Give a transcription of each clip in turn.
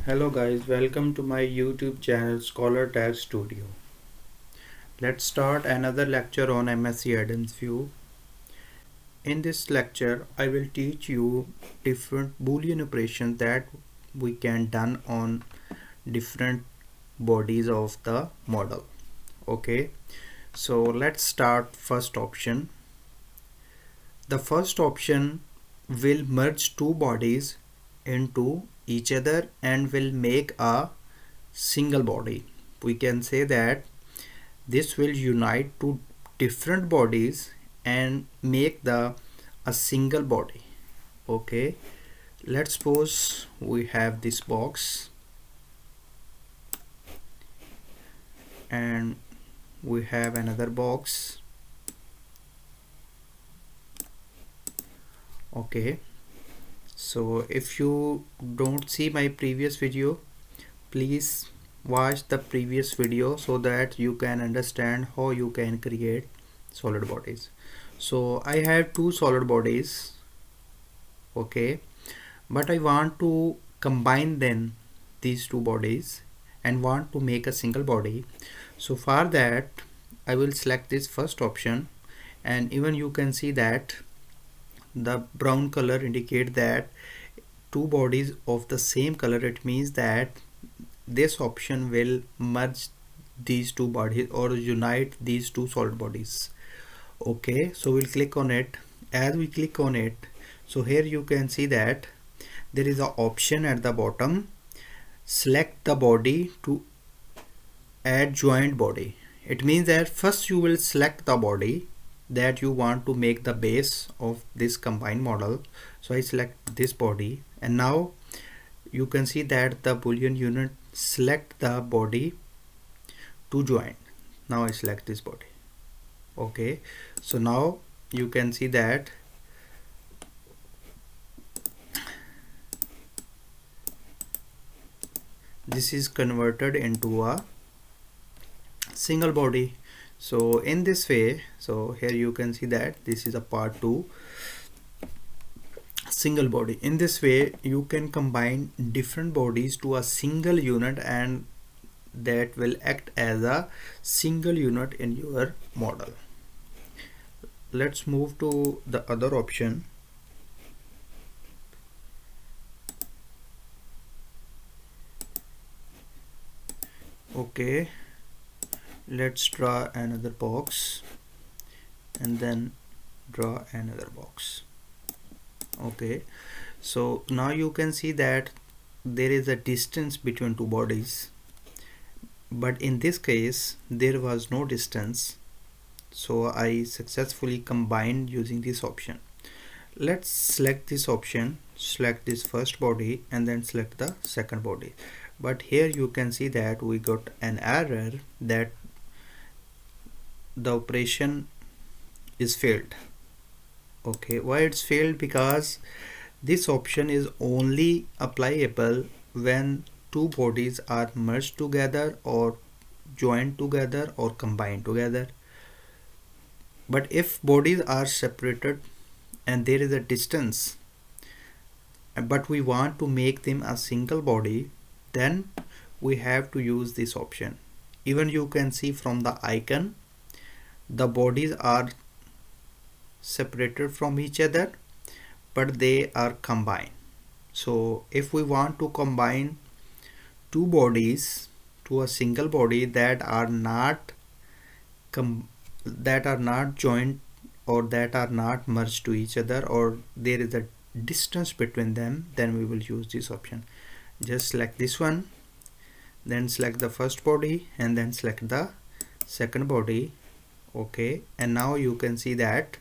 Hello guys, welcome to my YouTube channel Scholar Tag Studio. Let's start another lecture on MSC Adams View. In this lecture, I will teach you different Boolean operations that we can done on different bodies of the model. Okay, so let's start first option. The first option will merge two bodies into each other and will make a single body. We can say that this will unite two different bodies and make a single body. Okay, let's suppose we have this box and we have another box. Okay, so if you don't see my previous video, please watch the previous video so that you can understand how you can create solid bodies. So I have two solid bodies, okay, but I want to combine them, these two bodies, and want to make a single body. So for that I will select this first option, and even you can see that the brown color indicate that two bodies of the same color. It means that this option will merge these two bodies or unite these two solid bodies. Okay, so we'll click on it. As we click on it, so here you can see that there is an option at the bottom, select the body to add joint body. It means that first you will select the body that you want to make the base of this combined model. So I select this body, and now you can see that the Boolean unit select the body to join. Now I select this body. Okay, so now you can see that this is converted into a single body. So in this way, so here you can see that this is a part 2 single body. In this way you can combine different bodies to a single unit, and that will act as a single unit in your model. Let's move to the other option. Okay, let's draw another box and then draw another box. Okay, so now you can see that there is a distance between two bodies, but in this case there was no distance, so I successfully combined using this option. Let's select this option, select this first body and then select the second body, but here you can see that we got an error that the operation is failed. Okay, why it's failed? Because this option is only applicable when two bodies are merged together or joined together or combined together. But if bodies are separated and there is a distance, but we want to make them a single body, then we have to use this option. Even you can see from the icon, the bodies are separated from each other, but they are combined. So if we want to combine two bodies to a single body that are not joined or that are not merged to each other, or there is a distance between them, then we will use this option. Just select this one, then select the first body and then select the second body. Okay, and now you can see that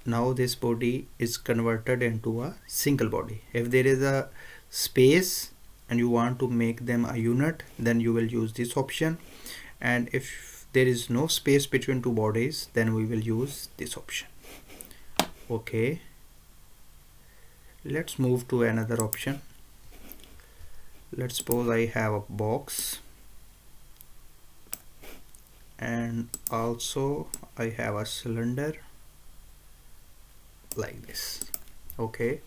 now this body is converted into a single body. If there is a space and you want to make them a unit, then you will use this option, and if there is no space between two bodies, then we will use this option. Okay, let's move to another option. Let's suppose I have a box and also I have a cylinder like this. Okay,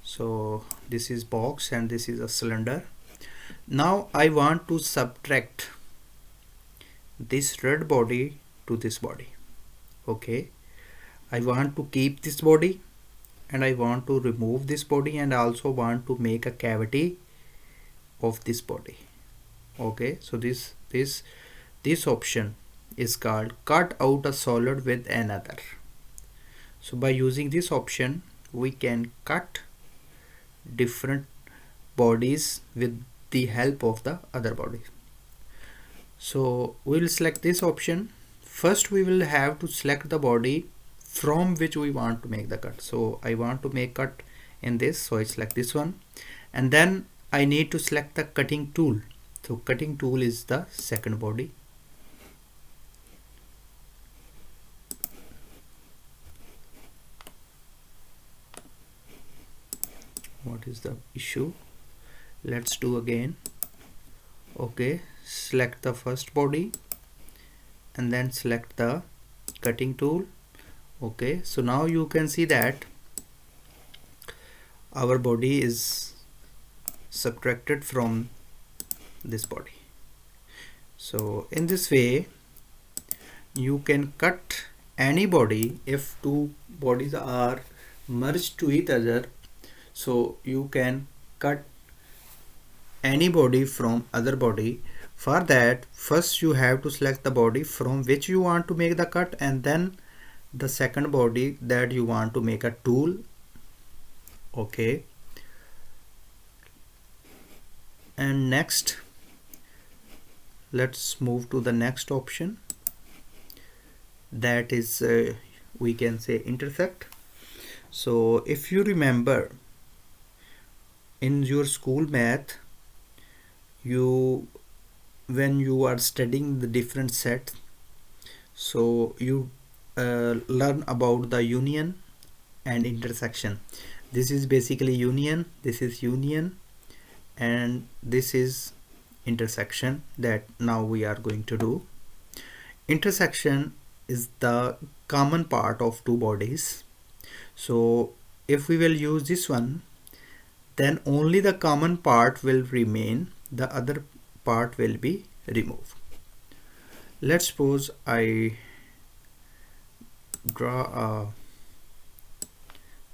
So this is box and this is a cylinder. Now I want to subtract this red body to this body. Okay, I want to keep this body and I want to remove this body, and also want to make a cavity of this body. Okay, so this option is called cut out a solid with another. So by using this option we can cut different bodies with the help of the other body. So we will select this option. First we will have to select the body from which we want to make the cut. So I want to make cut in this, so I select this one, and then I need to select the cutting tool. So cutting tool is the second body. What is the issue? Let's do again. Okay, select the first body and then select the cutting tool. Okay, so now you can see that our body is subtracted from this body. So in this way you can cut any body if two bodies are merged to each other. So you can cut any body from other body. For that, first you have to select the body from which you want to make the cut, and then the second body that you want to make a tool. Okay, and next let's move to the next option, that is we can say intersect. So if you remember in your school math, when you are studying the different sets, so you learn about the union and intersection. This is basically union, this is union, and this is intersection that now we are going to do. Intersection is the common part of two bodies. So if we will use this one, then only the common part will remain, the other part will be removed. Let's suppose I draw a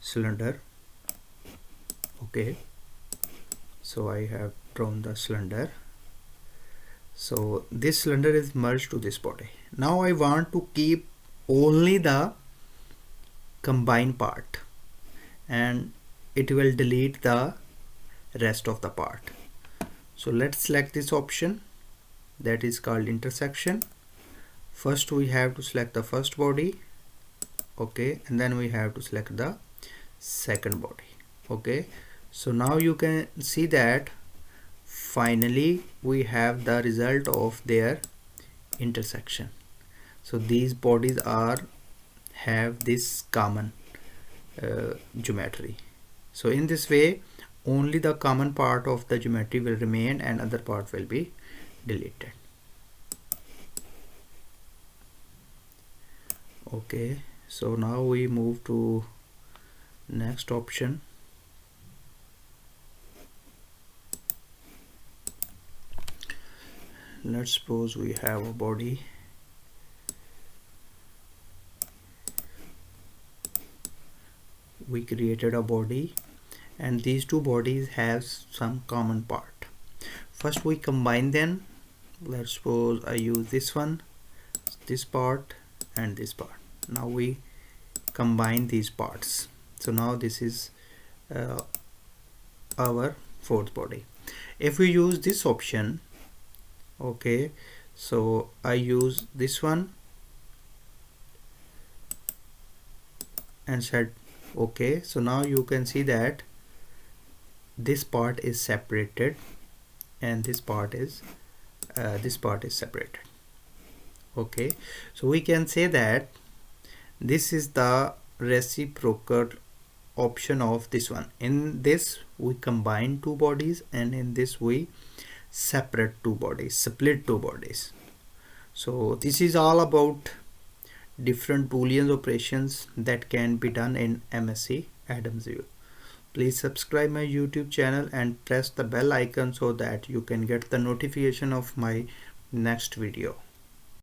cylinder. Okay, so I have drawn the cylinder. So this cylinder is merged to this body. Now I want to keep only the combined part, and it will delete the rest of the part. So let's select this option, that is called intersection. First we have to select the first body. Okay, and then we have to select the second body. Okay, so now you can see that finally we have the result of their intersection. So these bodies have this common geometry. So in this way only the common part of the geometry will remain and other part will be deleted. Okay, so now we move to next option. Let's suppose we have a body. We created a body and these two bodies have some common part. First we combine them. Let's suppose I use this one, this part and this part. Now we combine these parts. So now this is our fourth body. If we use this option, okay, so I use this one and said okay. So now you can see that this part is separated and this part is separated. Okay, so we can say that this is the reciprocal option of this one. In this we combine two bodies and in this we separate two bodies, split two bodies. So this is all about different Boolean operations that can be done in MSC Adams View. Please subscribe my YouTube channel and press the bell icon so that you can get the notification of my next video.